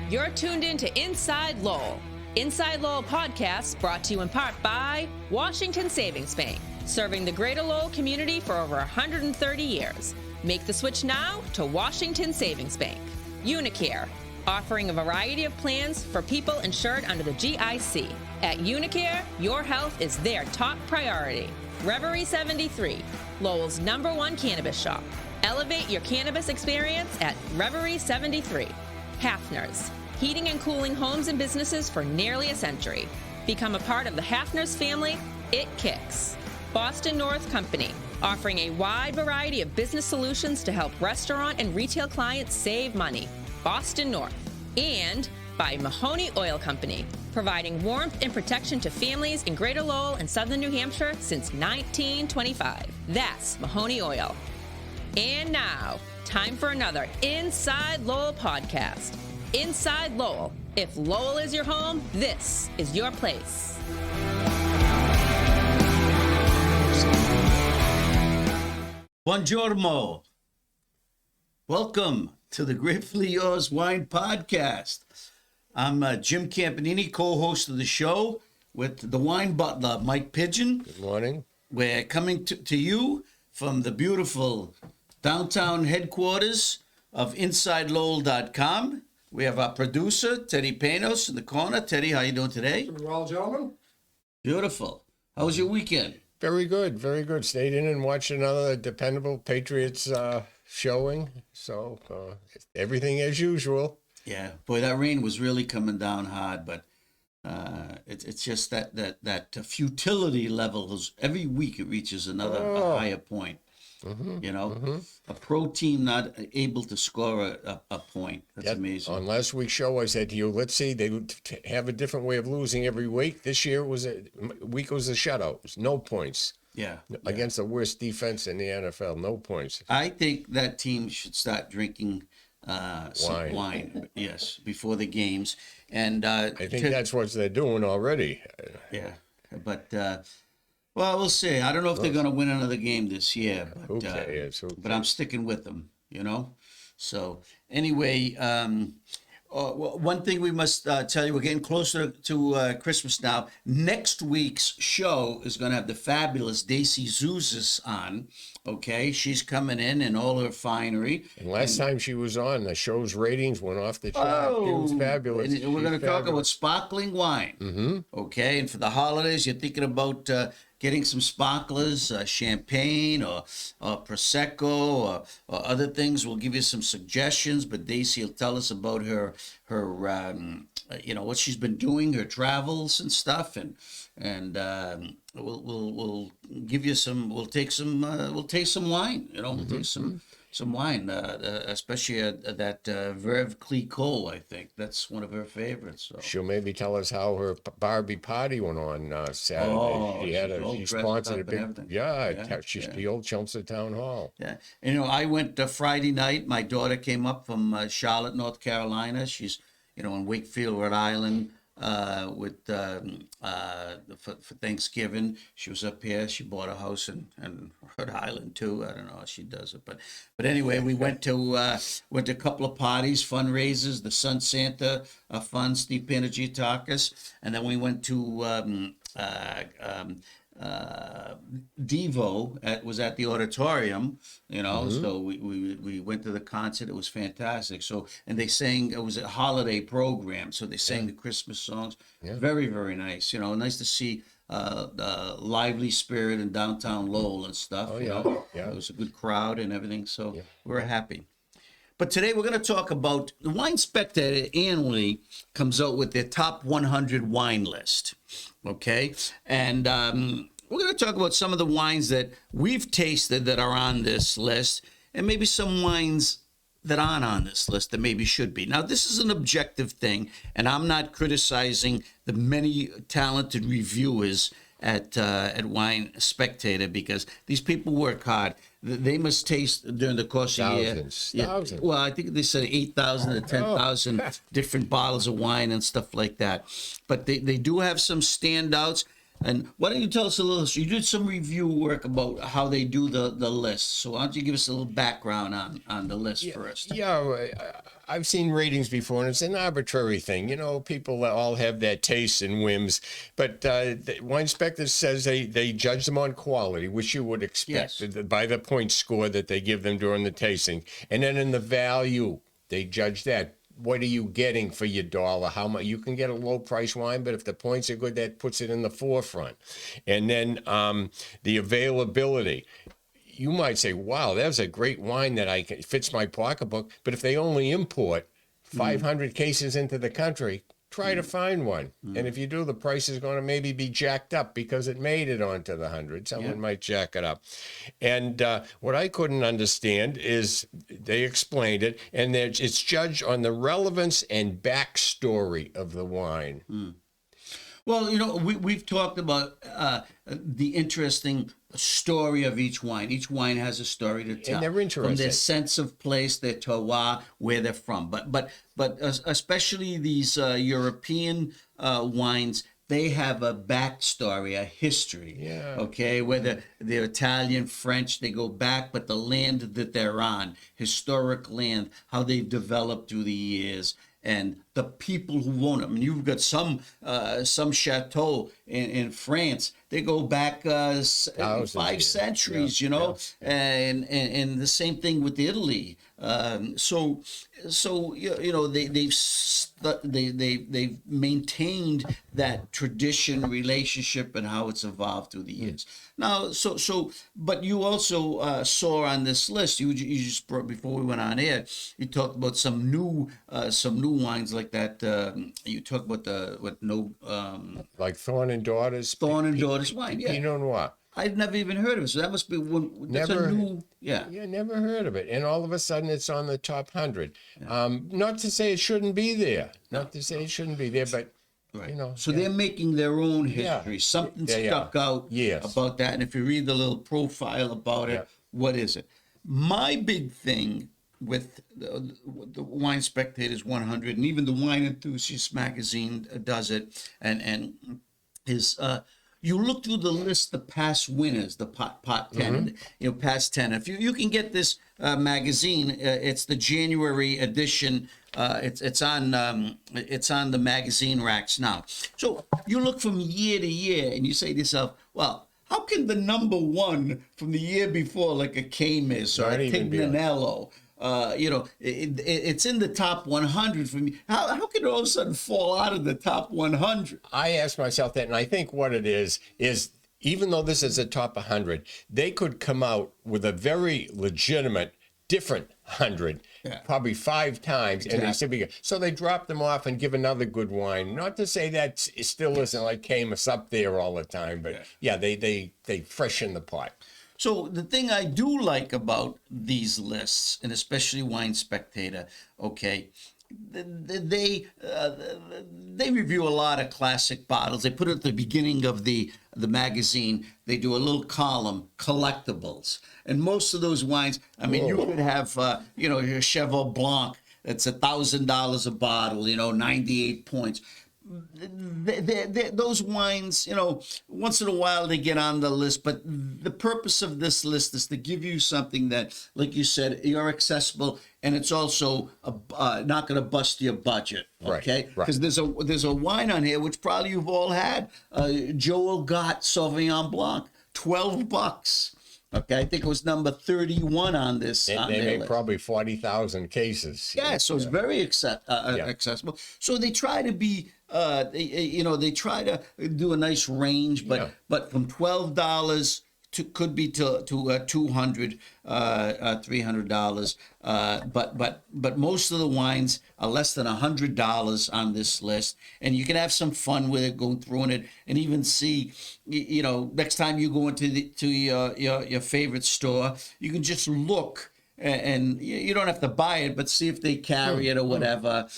You're tuned in to Inside Lowell. Inside Lowell podcast brought to you in part by Washington Savings Bank, serving the greater Lowell community for over 130 years. Make the switch now to Washington Savings Bank. Unicare, offering a variety of plans for people insured under the GIC. At Unicare, your health is their top priority. Reverie 73, Lowell's #1 cannabis shop. Elevate your cannabis experience at Reverie 73. Hafner's, heating and cooling homes and businesses for nearly a century. Become a part of the Hafner's family. It kicks. Boston North Company, offering a wide variety of business solutions to help restaurant and retail clients save money. Boston North. And by Mahoney Oil Company, providing warmth and protection to families in Greater Lowell and Southern New Hampshire since 1925. That's Mahoney Oil. And now, time for another Inside Lowell podcast. Inside Lowell. If Lowell is your home, this is your place. Buongiorno. Welcome to the Grapefully Yours Wine Podcast. I'm Jim Campanini, co-host of the show with the wine butler, Mike Pigeon. Good morning. We're coming to you from the beautiful downtown headquarters of InsideLowell.com. We have our producer, Teddy Panos, in the corner. Teddy, how you doing today? Doing well, gentlemen. Beautiful. How was your weekend? Very good, very good. Stayed in and watched another dependable Patriots showing. So everything as usual. Yeah, boy, that rain was really coming down hard, but it's just that futility level is every week it reaches a higher point. Mm-hmm, you know, a pro team not able to score a point. That's amazing. On last week's show, I said to you, let's see, they have a different way of losing every week. This year was a shutout. It was no points. Yeah. Against the worst defense in the NFL, no points. I think that team should start drinking some wine. Yes, before the games. And I think that's what they're doing already. Yeah, but. Well, we'll see. I don't know if they're going to win another game this year, but but I'm sticking with them, you know. So anyway, one thing we must tell you, we're getting closer to Christmas now. Next week's show is going to have the fabulous Daisy Zouzis on. Okay, she's coming in all her finery. And last time she was on, the show's ratings went off the chart. It was fabulous. And we're going to talk about sparkling wine. Mm-hmm. Okay, and for the holidays, you're thinking about getting some sparklers, champagne or Prosecco or other things. We'll give you some suggestions, but Daisy will tell us about her what she's been doing, her travels and stuff, and we'll give you some. We'll taste some wine. You know, we'll taste some wine, especially that Veuve Clicquot. I think that's one of her favorites. So. She'll maybe tell us how her Barbie party went on Saturday. Oh, she sponsored a big, the old Chelmsford Town Hall. Yeah, and, I went Friday night. My daughter came up from Charlotte, North Carolina. She's in Wakefield, Rhode Island. For Thanksgiving, she was up here. She bought a house in Rhode Island too. I don't know how she does it, but anyway, we went to a couple of parties, fundraisers, the Sun Santa Fund, Steve Panagiatakis, and then we went to Devo was at the auditorium, so we went to the concert. It was fantastic. So, and they sang, it was a holiday program, so they sang the Christmas songs. Very, very nice. Nice to see the lively spirit in downtown Lowell and stuff. It was a good crowd and everything, so we're happy. But today we're going to talk about the Wine Spectator annually comes out with their top 100 wine list. Okay. And we're going to talk about some of the wines that we've tasted that are on this list, and maybe some wines that aren't on this list that maybe should be. Now, this is an objective thing, and I'm not criticizing the many talented reviewers at Wine Spectator, because these people work hard. They must taste during the course of the year. Thousands. Well, I think they said 8,000 to 10,000 different bottles of wine and stuff like that. But they do have some standouts. And why don't you tell us a little? You did some review work about how they do the list. So why don't you give us a little background on the list first? Yeah, I've seen ratings before, and it's an arbitrary thing. You know, people all have their tastes and whims, but the Wine Spectator says they judge them on quality, which you would expect by the point score that they give them during the tasting, and then in the value they judge that. What are you getting for your dollar? How much you can get a low price wine, but if the points are good, that puts it in the forefront. And then the availability. You might say, wow, that's a great wine that fits my pocketbook. But if they only import 500 cases into the country, try to find one. And if you do, the price is going to maybe be jacked up because it made it onto the 100. Someone might jack it up. And what I couldn't understand is they explained it, and it's judged on the relevance and backstory of the wine. Well, you know, we've talked about the interesting story of each wine. Each wine has a story to tell. And they're interesting. From their sense of place, their terroir, where they're from. But especially these European wines, they have a backstory, a history. Yeah. Okay, whether they're Italian, French, they go back, but the land that they're on, historic land, how they've developed through the years. And the people who own them. I mean, you've got some chateau in France. They go back 5 centuries, you know, and the same thing with Italy. So you know they've maintained that tradition, relationship, and how it's evolved through the years. Now, but you also saw on this list. You just brought, before we went on air, you talked about some new wines like that. You talked about like Thorn and Daughters. Wine. Yeah. Pinot Noir. I've never even heard of it. So that must be one. That's a new. Yeah. Yeah, never heard of it. And all of a sudden it's on the top 100. Not to say it shouldn't be there. Not to say it shouldn't be there, but Right. you know. So they're making their own history. Something stuck out about that. And if you read the little profile about it, what is it? My big thing with the Wine Spectator's 100, and even the Wine Enthusiast magazine does it, and is you look through the list, the past winners, the pot 10, you know, past 10. If you can get this magazine, it's the January edition. It's on the magazine racks now. So you look from year to year, and you say to yourself, well, how can the number one from the year before, like a Camus or a Tignanello, you know, it's in the top 100 for me. How can it all of a sudden fall out of the top 100? I ask myself that, and I think what it is even though this is a top 100, they could come out with a very legitimate, different 100, probably 5 times, and they still be good. So they drop them off and give another good wine. Not to say that it still isn't like Camus up there all the time, but they freshen the pot. So the thing I do like about these lists, and especially Wine Spectator, okay, they review a lot of classic bottles. They put it at the beginning of the magazine. They do a little column, collectibles, and most of those wines. I mean, you could have you know, your Cheval Blanc. It's $1,000 a bottle. You know, 98 points. Those wines, you know, once in a while they get on the list, but the purpose of this list is to give you something that, like you said, you're accessible, and it's also not going to bust your budget, okay? Because there's a wine on here which probably you've all had, Joel Gott Sauvignon Blanc, $12. Okay, I think it was number 31 on this. They made probably 40,000 cases. Yeah, so it's very accessible. So they try to be, they try to do a nice range, but from $12 could be to $200, $300. But most of the wines are less than $100 on this list, and you can have some fun with it, going through it, and even see, you know, next time you go into your favorite store, you can just look. And you don't have to buy it, but see if they carry it or whatever.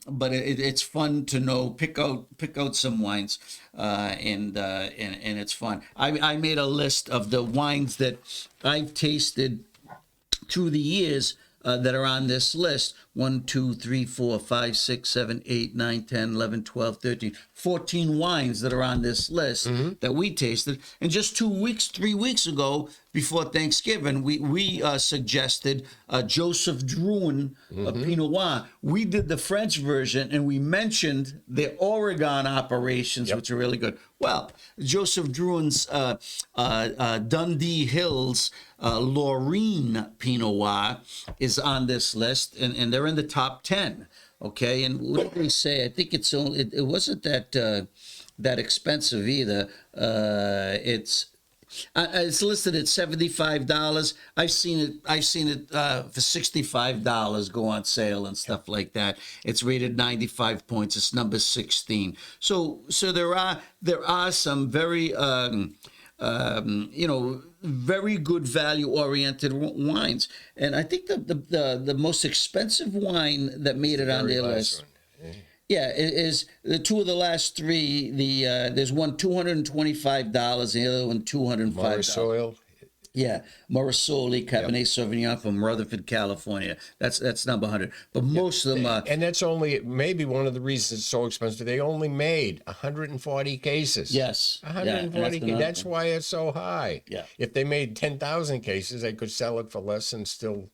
But it's fun to know. Pick out some wines, and it's fun. I made a list of the wines that I've tasted through the years that are on this list. 1, 2, 3, 4, 5, 6, 7, 8, 9, 10, 11, 12, 13, 14 wines that are on this list that we tasted. And just 3 weeks ago, before Thanksgiving, we suggested Joseph Drouin Pinot Noir. We did the French version, and we mentioned the Oregon operations, which are really good. Well, Joseph Drouin's Dundee Hills Lorraine Pinot Noir is on this list, and they're in the top 10. Okay, and what did they say? I think it wasn't that expensive either. It's listed at $75. I've seen it for $65 go on sale and stuff like that. It's rated 95 points. It's number 16. So there are some very very good value-oriented wines. And I think the most expensive wine that made it on their list, is the two of the last three. There's one $225, and the other one $205. Marisol. Yeah, Marisol Cabernet Sauvignon from Rutherford, California. That's number 100. But most of them are. And that's only maybe one of the reasons it's so expensive. They only made 140 cases. Yes. 140 cases. That's why it's so high. Yeah. If they made 10,000 cases, they could sell it for less and still.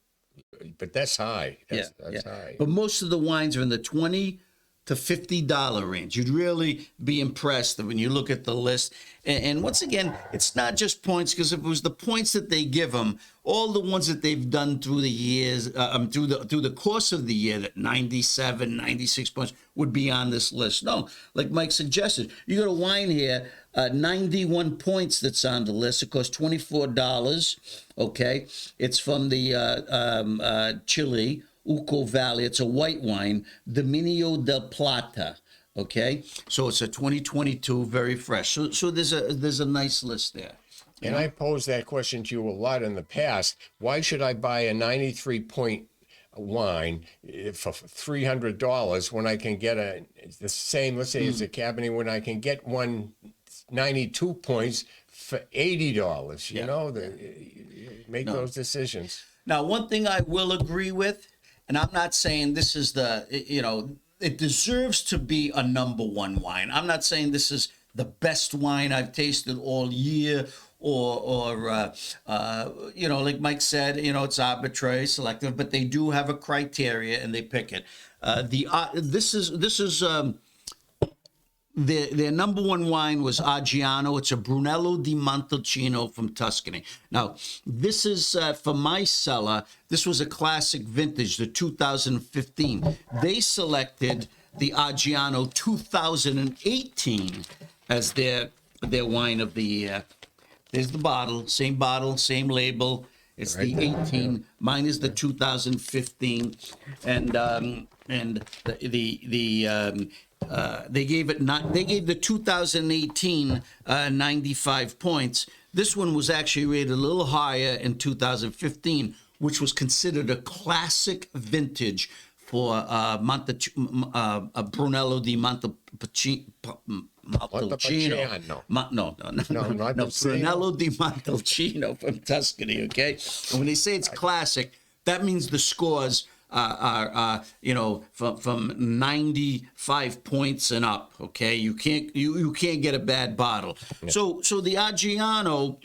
But that's high. That's high. But most of the wines are in the $20 to $50 range. You'd really be impressed when you look at the list. And once again, it's not just points, because if it was the points that they give them, all the ones that they've done through the years, through the course of the year, that 97, 96 points would be on this list. No, like Mike suggested, you got a wine here, 91 points that's on the list. It costs $24. Okay, it's from the Chile, Uco Valley. It's a white wine, Dominio del Plata. Okay, so it's a 2022, very fresh. So there's a nice list there. And I posed that question to you a lot in the past. Why should I buy a 93-point wine for $300 when I can get the same? Let's say it's a Cabernet, when I can get one 92 points for $80. You know, make those decisions. Now, one thing I will agree with, and I'm not saying this is it deserves to be a number one wine. I'm not saying this is the best wine I've tasted all year, or like Mike said, it's arbitrary, selective, but they do have a criteria and they pick it. Their number one wine was Aggiano. It's a Brunello di Montalcino from Tuscany. Now, this is for my cellar. This was a classic vintage, the 2015. They selected the Aggiano 2018 as their wine of the year. There's the bottle, same label. It's right, the 18. Mine is the 2015, and they gave the 2018 95 points. This one was actually rated a little higher in 2015, which was considered a classic vintage for Brunello di Montalcino. Brunello di Montalcino from Tuscany. Okay, and when they say it's classic, that means the scores are from 95 points and up. Okay, you can't get a bad bottle. Yeah. So the Aggiano,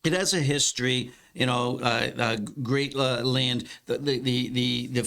it has a history. Great land. The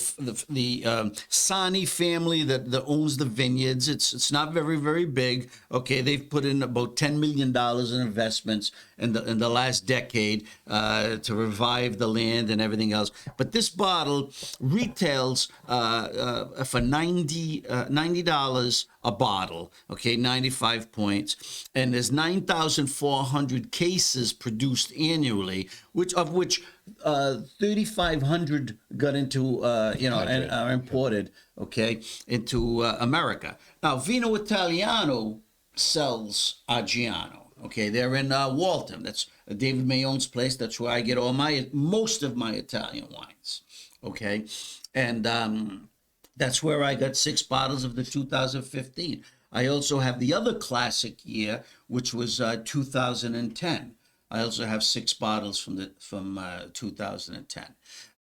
Sani family that owns the vineyards. It's not very, very big. Okay, they've put in about $10 million in investments in the last decade to revive the land and everything else. But this bottle retails for $90 a bottle. Okay, 95 points, and there's 9,400 cases produced annually, of which 3,500 got into and are imported, okay, into America. Now, Vino Italiano sells Aggiano. Okay, they're in Waltham. That's David Mayon's place. That's where I get most of my Italian wines. Okay, and that's where I got 6 bottles of the 2015. I also have the other classic year, which was 2010. I also have 6 bottles from 2010.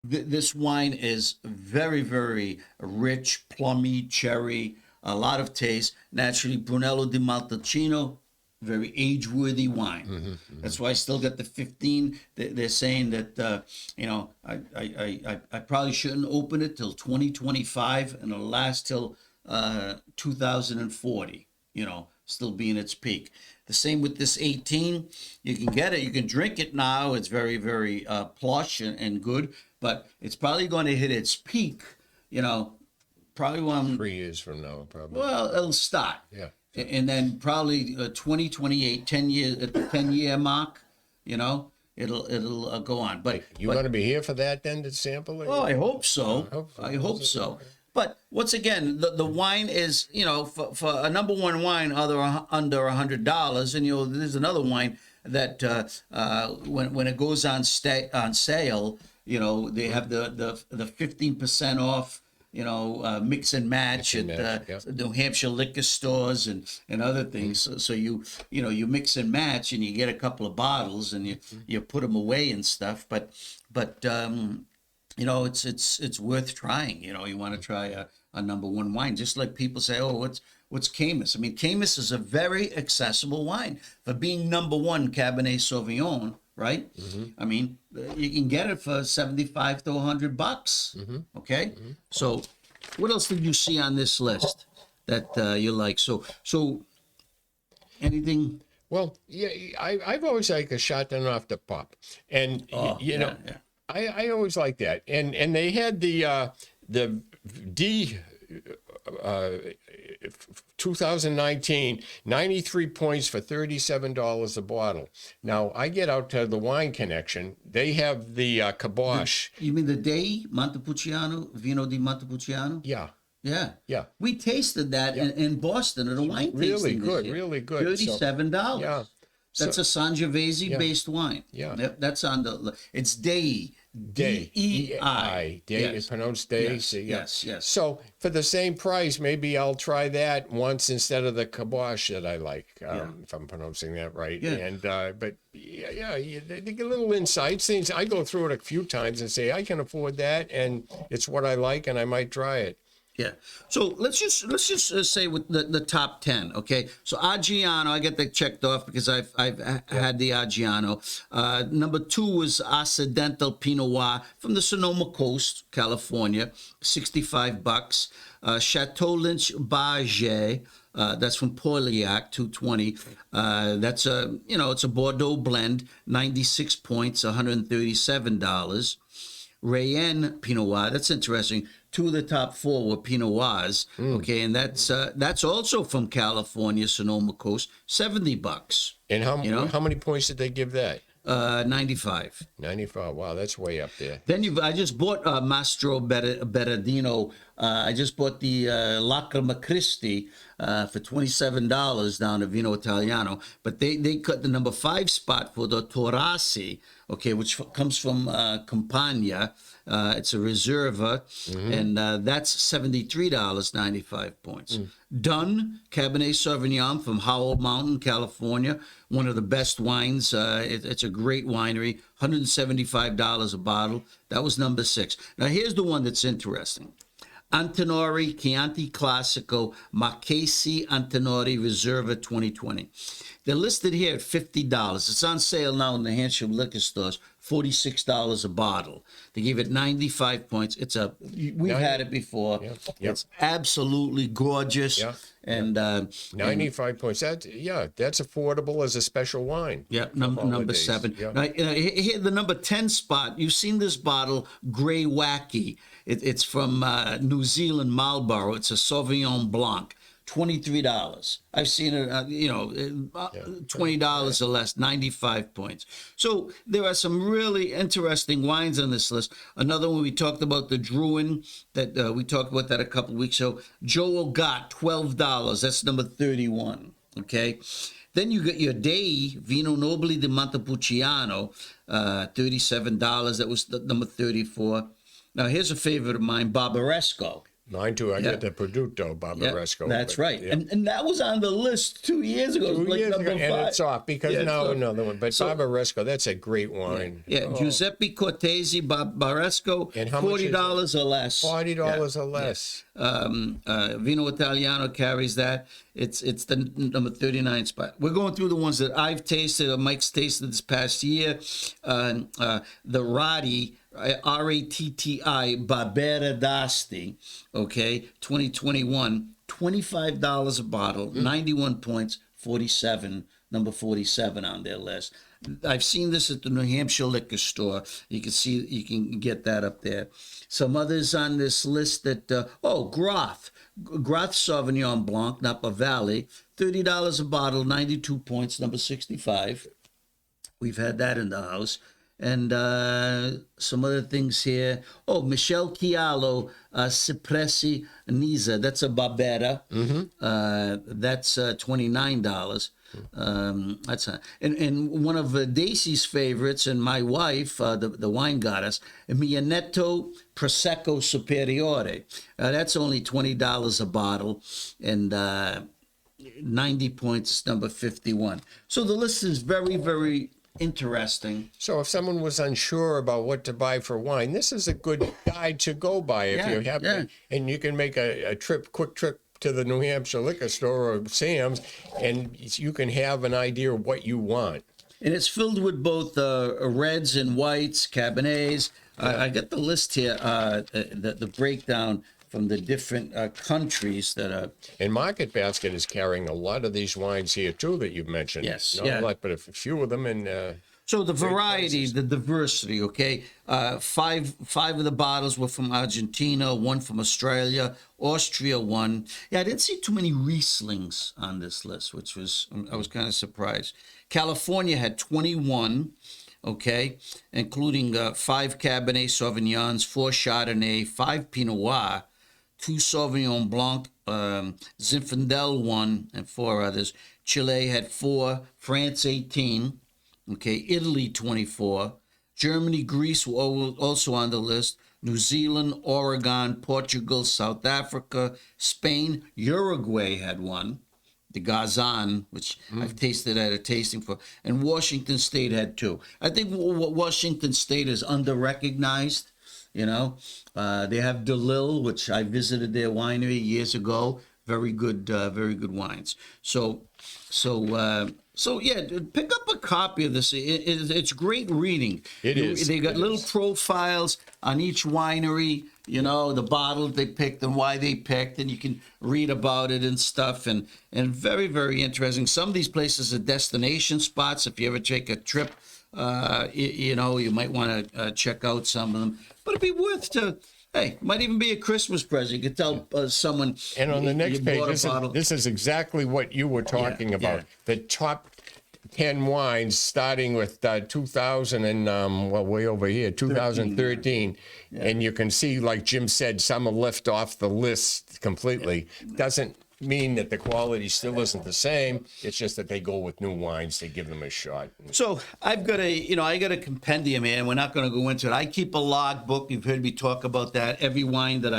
This wine is very, very rich, plummy, cherry, a lot of taste. Naturally, Brunello di Montalcino, very age-worthy wine. That's why I still got the 15. They're saying that I probably shouldn't open it till 2025, and it'll last till 2040. Still being its peak. The same with this 18. You can get it. You can drink it now. It's very, very plush and good. But it's probably going to hit its peak, probably 3 years from now, probably. well, it'll start. Yeah. And then probably 2028, 10 years, at the 10-year mark, it'll go on. But You going to be here for that then to sample it? oh, I hope so. I hope so. But once again, the wine is, for a number one wine under $100, and there's another wine that when it goes on sale, they have the 15% off, mix and match at New Hampshire liquor stores and other things. So you mix and match and you get a couple of bottles and you put them away and stuff. But it's worth trying. You want to try a number one wine, just like people say, oh, what's Caymus? I mean, Caymus is a very accessible wine for being number one Cabernet Sauvignon, right? I mean, you can get it for $75 to $100. Okay, so what else did you see on this list that you like? So anything? Well, yeah, I've always liked a shotgun off the pop, and Yeah. I always like that. And they had the D 2019 93 points for $37 a bottle. Now I get out to the Wine Connection. They have the kibosh. You mean the Dei Montepulciano, Vino di Montepulciano? Yeah. Yeah. We tasted that in Boston at a wine tasting. Really good. $37. Yeah. That's a Sangiovese based wine. Yeah. Yep, that's on the. It's Dei. D-E-I. Dei is pronounced Dei. Yes. So for the same price, maybe I'll try that once instead of the kibosh that I like, if I'm pronouncing that right. Yeah. And but they get little insights. Things I go through it a few times and say I can afford that, and it's what I like, and I might try it. Yeah. So let's just say with the top 10. Okay. So Aggiano, I get that checked off because I've had the Aggiano. Number 2 was Occidental Pinot Noir from the Sonoma Coast, California, $65. Chateau Lynch Barget. That's from Pauliac, $220. That's it's a Bordeaux blend, 96 points, $137. Rhone Pinot Noir. That's interesting. 2 of the top 4 were Pinot Noirs. Okay, and that's also from California, Sonoma Coast, $70. And how many points did they give that? 95. 95. Wow, that's way up there. Then I just bought Mastro Berardino. I just bought the Lacrima Christi for $27 down at Vino Italiano. But they cut the number 5 spot for the Torrasi, okay, which comes from Campania. It's a Reserva, and that's $73, 95 points. Dunn Cabernet Sauvignon from Howell Mountain, California, one of the best wines. It's a great winery, $175 a bottle. That was number 6. Now here's the one that's interesting. Antinori Chianti Classico Marchesi Antinori Reserva 2020. They're listed here at $50. It's on sale now in the Hampshire liquor stores, $46 a bottle. They gave it 95 points. We've had it before. Yep. It's absolutely gorgeous. And 95 points. That's affordable as a special wine. Yeah, number 7. Yeah. Now, here, the number 10 spot, you've seen this bottle, Grey Wacky. It's from New Zealand Marlborough. It's a Sauvignon Blanc. $23. I've seen it, $20 or less, 95 points. So there are some really interesting wines on this list. Another one we talked about, the Druin, that we talked about that a couple of weeks ago. Joel Gott, $12. That's number 31. Okay. Then you get your Dei Vino Nobile di Montepulciano, $37. That was the number 34. Now here's a favorite of mine, Barbaresco. Mine too. I get the Produtto Barbaresco. That's but, right. yeah. And that was on the list 2 years ago. 2 like years number ago, and 5. it's off because Yeah, now so- another one. But Barbaresco, that's a great wine. Yeah, Giuseppe Cortese Barbaresco, And how much is $40 or less. $40 or less. Vino Italiano carries that. It's the number 39 spot. We're going through the ones that I've tasted or Mike's tasted this past year. The Ratti, Ratti Barbera d'Asti, okay, 2021, $25 a bottle, 91 points, 47, number 47 on their list. I've seen this at the New Hampshire liquor store. You can get that up there. Some others on this list that Groth Sauvignon Blanc, Napa Valley, $30 a bottle, 92 points, number 65. We've had that in the house. And some other things here. Oh, Michel Chialo, Cipressi Nisa. That's a Barbera. That's $29. And one of Daisy's favorites and my wife, the wine goddess, Mianetto Prosecco Superiore. That's only $20 a bottle, and 90 points, number 51. So the list is very, very interesting. So if someone was unsure about what to buy for wine, this is a good guide to go by if you have, and you can make a quick trip to the New Hampshire liquor store or Sam's, and you can have an idea of what you want. And it's filled with both reds and whites, Cabernets. I got the list here, the breakdown from the different countries that are. And Market Basket is carrying a lot of these wines here too that you've mentioned. Yes, Not a lot, but a few of them. And so the variety, the diversity, okay? Five of the bottles were from Argentina, one from Australia, Austria one. Yeah, I didn't see too many Rieslings on this list, which was, I was kind of surprised. California had 21, okay, including 5 Cabernet Sauvignons, 4 Chardonnay, 5 Pinot Noir, 2 Sauvignon Blanc, Zinfandel 1, and 4 others. Chile had 4, France 18, okay, Italy 24, Germany, Greece were also on the list, New Zealand, Oregon, Portugal, South Africa, Spain, Uruguay had 1, the Gazan, which I've tasted at a tasting for, and Washington State had 2. I think Washington State is under-recognized. You know, they have DeLille, which I visited their winery years ago. Very good wines. So yeah, pick up a copy of this. It's great reading. It is. They got little profiles on each winery. You know, the bottle they picked and why they picked, and you can read about it and stuff. And very, very interesting. Some of these places are destination spots. If you ever take a trip, you might want to check out some of them. But it'd be worth to. Hey, might even be a Christmas present. You could tell someone. And on the next page, bottle. this is exactly what you were talking about. Yeah. The top 10 wines, starting with 2000 and way over here, 2013. And you can see, like Jim said, some are left off the list completely. Doesn't mean that the quality still isn't the same. It's just that they go with new wines. They give them a shot. So I've got I got a compendium here, and we're not going to go into it. I keep a log book. You've heard me talk about that. Every wine that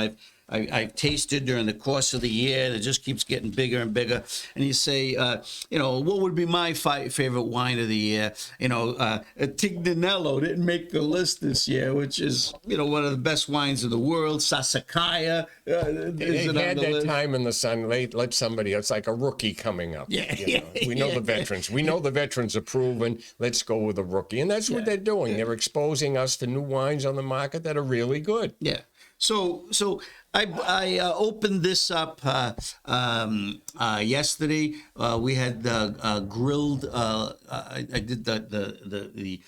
I've tasted during the course of the year, it just keeps getting bigger and bigger. And you say, what would be my favorite wine of the year? Tignanello didn't make the list this year, which is, one of the best wines of the world. Sassicaia They had that time in the sun. Let somebody, it's like a rookie coming up. Yeah. We know the veterans. We know the veterans are proven. Let's go with a rookie. And that's what they're doing. They're exposing us to new wines on the market that are really good. Yeah. So I opened this up yesterday. We had grilled. I did the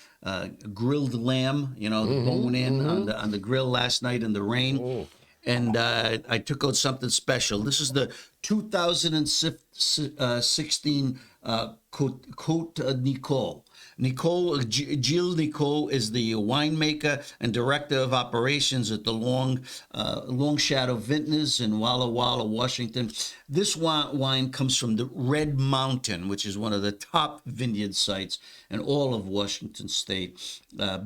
grilled lamb. The bone in on the grill last night in the rain. Ooh. And I took out something special. This is the 2016 Cote Nicault. Jill Nicault is the winemaker and director of operations at the Long Shadow Vintners in Walla Walla, Washington. This wine comes from the Red Mountain, which is one of the top vineyard sites in all of Washington State.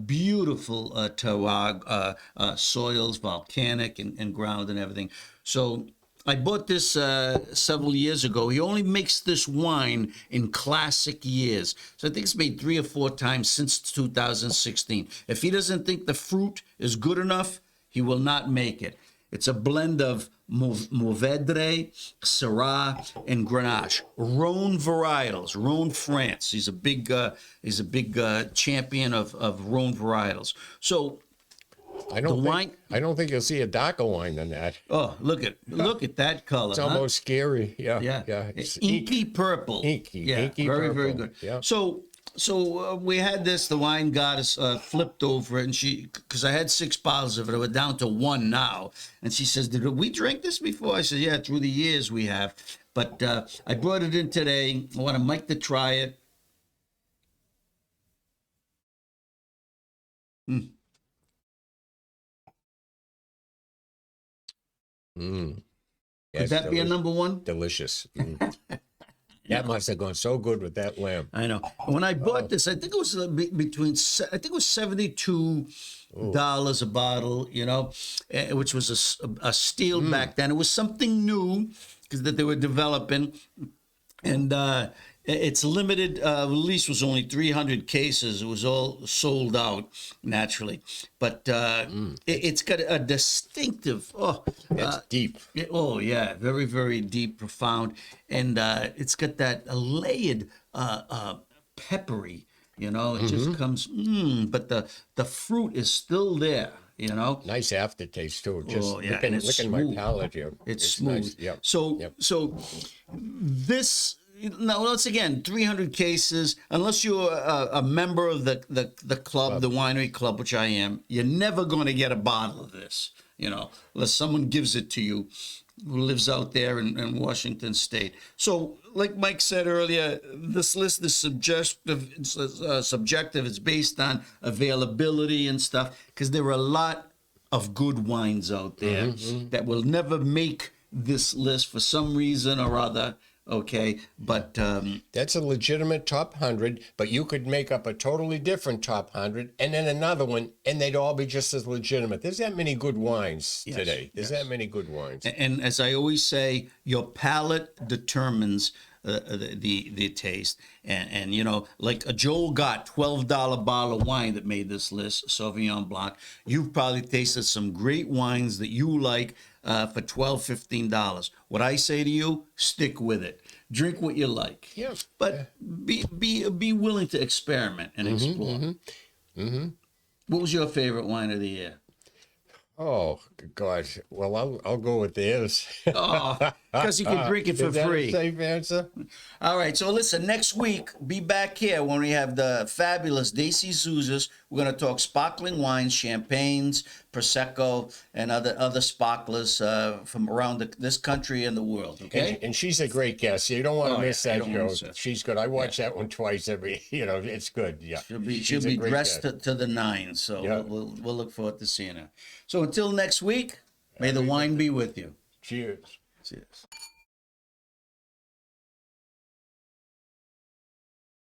Beautiful terroir, soils, volcanic and ground and everything. So I bought this several years ago. He only makes this wine in classic years. So I think it's made 3 or 4 times since 2016. If he doesn't think the fruit is good enough, he will not make it. It's a blend of Mourvedre, Syrah, and Grenache. Rhone varietals, Rhone, France. He's a big champion of Rhone varietals. So I don't think you'll see a darker wine than that. oh, look at that color. It's almost scary. Yeah. It's inky purple. Inky very purple. very good. Yeah. So we had this. The wine goddess flipped over, and because I had 6 bottles of it, we're down to 1 now. And she says, "Did we drink this before?" I said, "Yeah, through the years we have." But I brought it in today. I want Mike to try it. Could that be a number 1? Delicious. That must have gone so good with that lamb. I know. When I bought this, I think it was $72 a bottle, which was a steal back then. It was something new that they were developing, and its limited release was only 300 cases. It was all sold out naturally, but it's got a distinctive. It's deep. Very very deep, profound, and it's got that layered peppery. It just comes. But the fruit is still there. Nice aftertaste too. Just licking my palate here. It's smooth. Nice. Yep. So this. Now, once again, 300 cases. Unless you're a member of the club, the winery club, which I am, you're never going to get a bottle of this. Unless someone gives it to you, who lives out there in Washington State. So, like Mike said earlier, this list is subjective. It's based on availability and stuff, because there are a lot of good wines out there that will never make this list for some reason or other. Okay, but that's a legitimate top 100, but you could make up a totally different top 100 and then another one, and they'd all be just as legitimate. There's that many good wines today. There's that many good wines. And as I always say, your palate determines the taste. And like a Joel Gott $12 bottle of wine that made this list, Sauvignon Blanc. You've probably tasted some great wines that you like for $12, $15. What I say to you, stick with it. Drink what you like. Yeah. But be willing to experiment and explore. What was your favorite wine of the year? Oh, God. Well, I'll go with theirs. Because you can drink it for free. Is that a safe answer? All right. So listen, next week, be back here when we have the fabulous Daisy Zouzas. We're going to talk sparkling wines, champagnes, Prosecco, and other sparklers from around this country and the world. Okay. And she's a great guest. You don't want to miss that show. She's good. I watch that one twice every. It's good. Yeah. She'll be dressed to the nines. So we'll look forward to seeing her. So until next week, may the wine be with you. Cheers. Cheers.